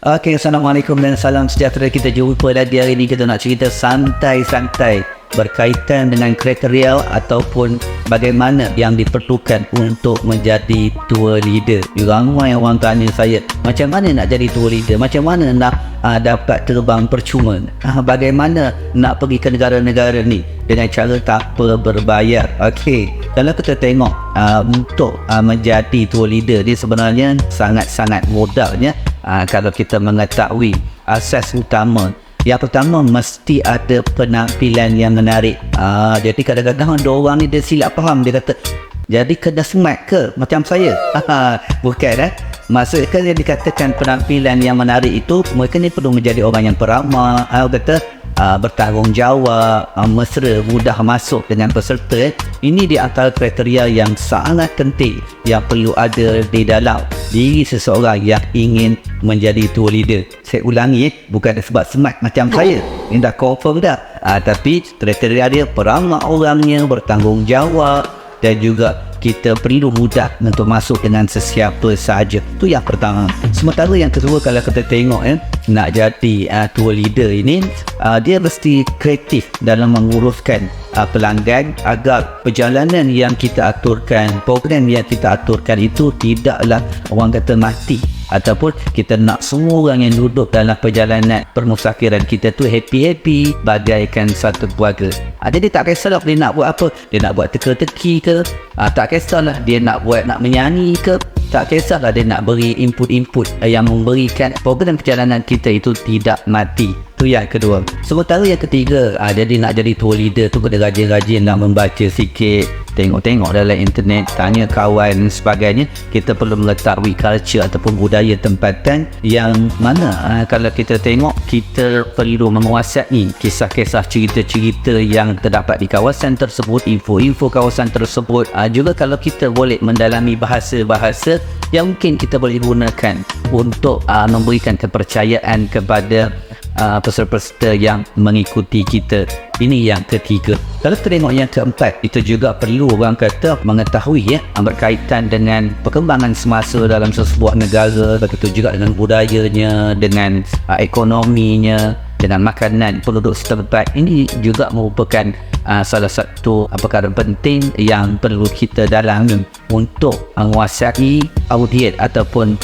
Okey, Assalamualaikum dan salam sejahtera. Kita jumpa lagi hari ini. Kita nak cerita santai-santai berkaitan dengan kriteria ataupun bagaimana yang diperlukan untuk menjadi tour leader. Ramai orang tanya saya, macam mana nak jadi tour leader? Macam mana nak dapat terbang percuma? Bagaimana nak pergi ke negara-negara ni dengan cara tanpa berbayar? Okey, kalau kita tengok untuk menjadi tour leader ni sebenarnya sangat-sangat mudahnya. Kalau kita mengetahui asas utama, yang pertama mesti ada penampilan yang menarik. Jadi kadang-kadang ada orang ni dia silap faham, dia kata jadi kena smart ke macam saya? Bukan maksudnya yang dikatakan penampilan yang menarik itu, mereka ni perlu menjadi orang yang peramah, kata bertanggungjawab, mesra, mudah masuk dengan peserta. Ini di antara kriteria yang sangat penting yang perlu ada di dalam diri seseorang yang ingin menjadi tour leader. Saya ulangi, bukan sebab smart macam saya, ini dah confirm dah, tapi kriteria dia peramah orangnya, bertanggungjawab, dan juga kita perlu mudah untuk masuk dengan sesiapa sahaja. Itu yang pertama. Sementara yang kedua, kalau kita tengok nak jadi tour leader ini, dia mesti kreatif dalam menguruskan pelanggan agar perjalanan yang kita aturkan, program yang kita aturkan itu tidaklah orang kata mati, ataupun kita nak semua orang yang duduk dalam perjalanan permusafiran kita tu happy-happy bagaikan satu keluarga. Jadi tak kisahlah dia nak buat apa, dia nak buat teka-teki ke, tak kisahlah dia nak menyanyi ke, tak kisahlah dia nak beri input-input yang memberikan program perjalanan kita itu tidak mati. Itu yang kedua. Sementara yang ketiga, jadi nak jadi tour leader tu kena rajin-rajin nak membaca sikit, tengok-tengok dalam internet, tanya kawan dan sebagainya. Kita perlu mengetahui culture ataupun budaya tempatan yang mana kalau kita tengok, kita perlu menguasai kisah-kisah, cerita-cerita yang terdapat di kawasan tersebut, info-info kawasan tersebut. Juga kalau kita boleh mendalami bahasa-bahasa yang mungkin kita boleh gunakan untuk memberikan kepercayaan kepada peserta-peserta yang mengikuti kita. Ini yang ketiga. Kalau kita tengok yang keempat, kita juga perlu orang kata mengetahui berkaitan dengan perkembangan semasa dalam sebuah negara, begitu juga dengan budayanya, dengan ekonominya, dengan makanan penduduk setempat. Ini juga merupakan salah satu perkara penting yang perlu kita dalami untuk menguasai audiens ataupun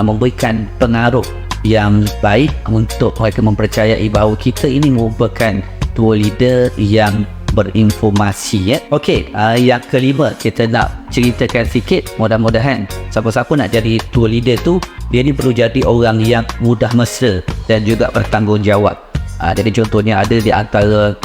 memberikan pengaruh yang baik untuk mereka mempercayai bahawa kita ini merupakan tour leader yang berinformasi. Okey, yang kelima, kita nak ceritakan sikit. Mudah-mudahan siapa-siapa nak jadi tour leader tu, dia ni perlu jadi orang yang mudah mesra dan juga bertanggungjawab. Jadi contohnya ada di antara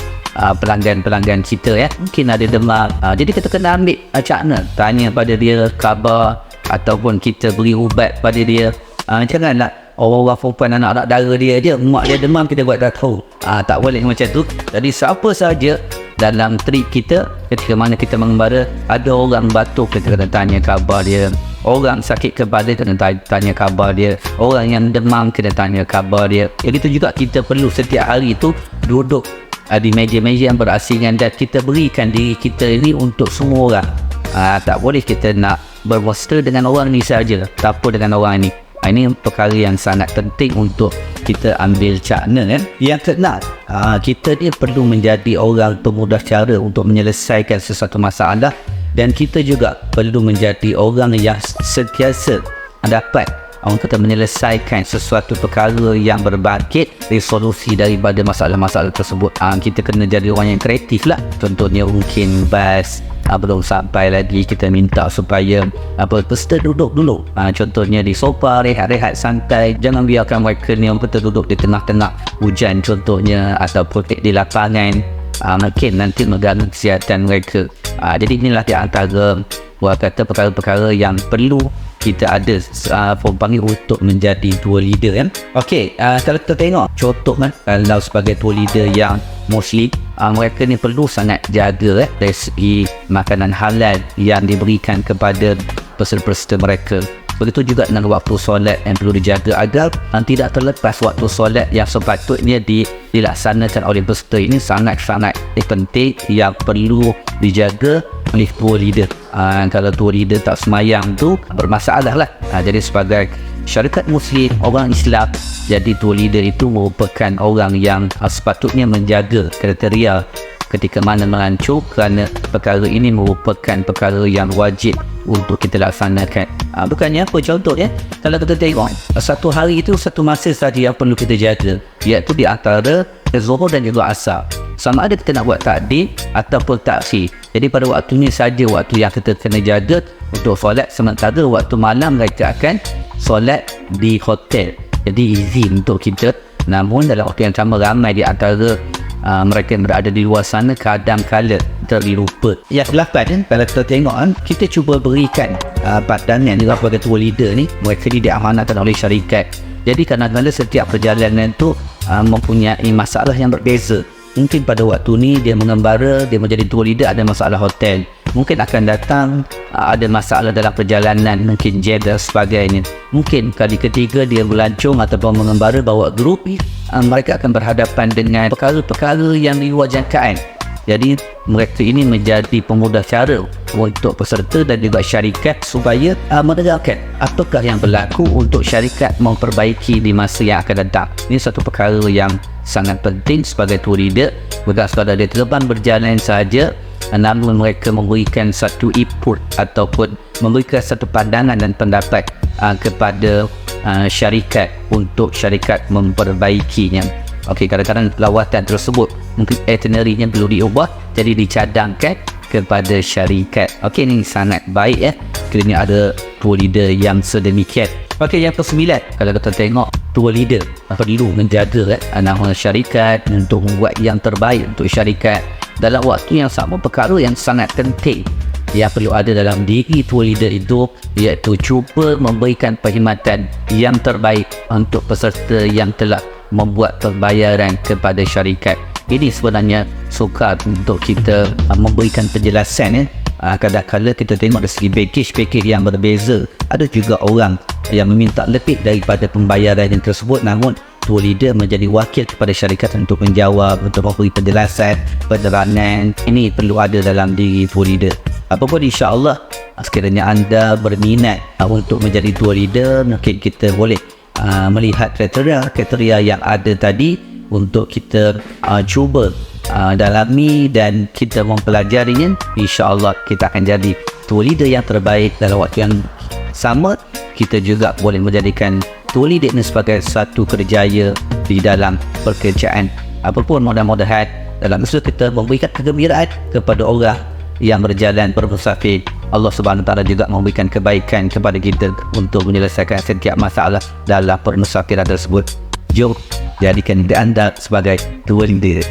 pelanggan-pelanggan kita mungkin ada demam, jadi kita kena ambil cakna, tanya pada dia khabar, ataupun kita beri ubat pada dia. Janganlah orang-orang perempuan anak-anak dara dia mak dia demam kita buat tak tahu. Tak boleh macam tu. Jadi siapa saja dalam trip kita, ketika mana kita mengembara, ada orang batuk, kita kena tanya khabar dia, orang sakit kepala kena tanya khabar dia, orang yang demam kena tanya khabar dia. Jadi itu juga kita perlu setiap hari tu duduk di meja-meja yang berasingan dan kita berikan diri kita ini untuk semua orang. Tak boleh kita nak bermesra dengan orang ni saja, tak apa dengan orang ni. Ini perkara yang sangat penting untuk kita ambil cakna. Yang keenam, kita ni perlu menjadi orang pemudah cara untuk menyelesaikan sesuatu masalah, dan kita juga perlu menjadi orang yang sentiasa dapat orang kata menyelesaikan sesuatu perkara yang berbangkit resolusi daripada masalah-masalah tersebut. Kita kena jadi orang yang kreatif lah. Contohnya mungkin bas belum sampai lagi, kita minta supaya peserta duduk dulu, contohnya di sofa, rehat-rehat santai. Jangan biarkan mereka ni betul duduk di tengah-tengah hujan contohnya, ataupun di lapangan, mungkin nanti mengganggu kesihatan mereka. Jadi inilah di antara kata perkara-perkara yang perlu kita ada panggil untuk menjadi tour leader. Okey, kalau kita tengok contoh kalau sebagai tour leader yang Muslim, mereka ni perlu sangat jaga dari segi makanan halal yang diberikan kepada peserta-peserta mereka. Begitu juga dengan waktu solat yang perlu dijaga agar tidak terlepas waktu solat yang sepatutnya dilaksanakan oleh peserta. Ini sangat-sangat penting yang perlu dijaga oleh tua leader. Kalau tua leader tak semayang tu bermasalah lah. Jadi sebagai syarikat Muslim, orang Islam, jadi tua leader itu merupakan orang yang sepatutnya menjaga kriteria ketika mana melancur, kerana perkara ini merupakan perkara yang wajib untuk kita laksanakan. Bukannya apa, contoh ya, kalau kita tengok satu hari itu satu masa saja yang perlu kita jaga, iaitu di antara Zuhur dan juga Asar. Sama ada kita nak buat takdim ataupun takhir. Jadi pada waktu ini saja waktu yang kita kena jaga untuk solat, sementara waktu malam mereka akan solat di hotel. Jadi izin untuk kita. Namun dalam waktu yang sama ramai di antara mereka yang berada di luar sana kadang-kala terlupa. Yang ke-8 kalau kita tengok kita cuba berikan pandangan juga kepada tua leader ni. Mereka ni diamanatkan oleh syarikat. Jadi kadang-kala setiap perjalanan tu mempunyai masalah yang berbeza. Mungkin pada waktu ni dia mengembara, dia menjadi tua leader, ada masalah hotel. Mungkin akan datang ada masalah dalam perjalanan, mungkin jet dan sebagainya. Mungkin kali ketiga dia melancong ataupun mengembara bawa grup, mereka akan berhadapan dengan perkara-perkara yang di luar jangkaan. Jadi mereka ini menjadi pemudah cara untuk peserta dan juga syarikat supaya menerangkan apakah yang berlaku untuk syarikat memperbaiki di masa yang akan datang. Ini satu perkara yang sangat penting sebagai tour leader. Bukan sekadar dia terbang berjalan sahaja, namun mereka memberikan satu input ataupun memberikan satu pandangan dan pendapat kepada syarikat untuk syarikat memperbaikinya. Okey, kadang-kadang lawatan tersebut mungkin itinerary-nya perlu diubah, jadi dicadangkan kepada syarikat. Okey, ini sangat baik ya, kerana ada tour leader yang sedemikian. Okey, yang ke-9, kalau kita tengok tour leader perlu menjaga nama syarikat untuk membuat yang terbaik untuk syarikat. Dalam waktu yang sama, perkara yang sangat penting yang perlu ada dalam diri tour leader itu, iaitu cuba memberikan perkhidmatan yang terbaik untuk peserta yang telah membuat pembayaran kepada syarikat. Ini sebenarnya sukar untuk kita memberikan penjelasan ya. Kadang-kadang kita tengok dari segi package yang berbeza. Ada juga orang yang meminta lebih daripada pembayaran yang tersebut, namun tour leader menjadi wakil kepada syarikat untuk menjawab, untuk memberi penjelasan, penerangan. Ini perlu ada dalam diri tour leader. Apapun, insya-Allah sekiranya anda berminat untuk menjadi tour leader, mungkin kita boleh melihat kriteria yang ada tadi untuk kita cuba dalami dan kita mempelajarinya. InsyaAllah kita akan jadi tour leader yang terbaik. Dalam waktu yang sama, kita juga boleh menjadikan tour leader ini sebagai satu kerjaya di dalam pekerjaan. Apapun, mudah-mudahan dalam usaha kita memberikan kegembiraan kepada orang yang berjalan bermusafir, Allah Subhanahu Wa Taala juga memberikan kebaikan kepada kita untuk menyelesaikan setiap masalah dalam permusafiran tersebut. Jom jadikan anda sebagai tour leader.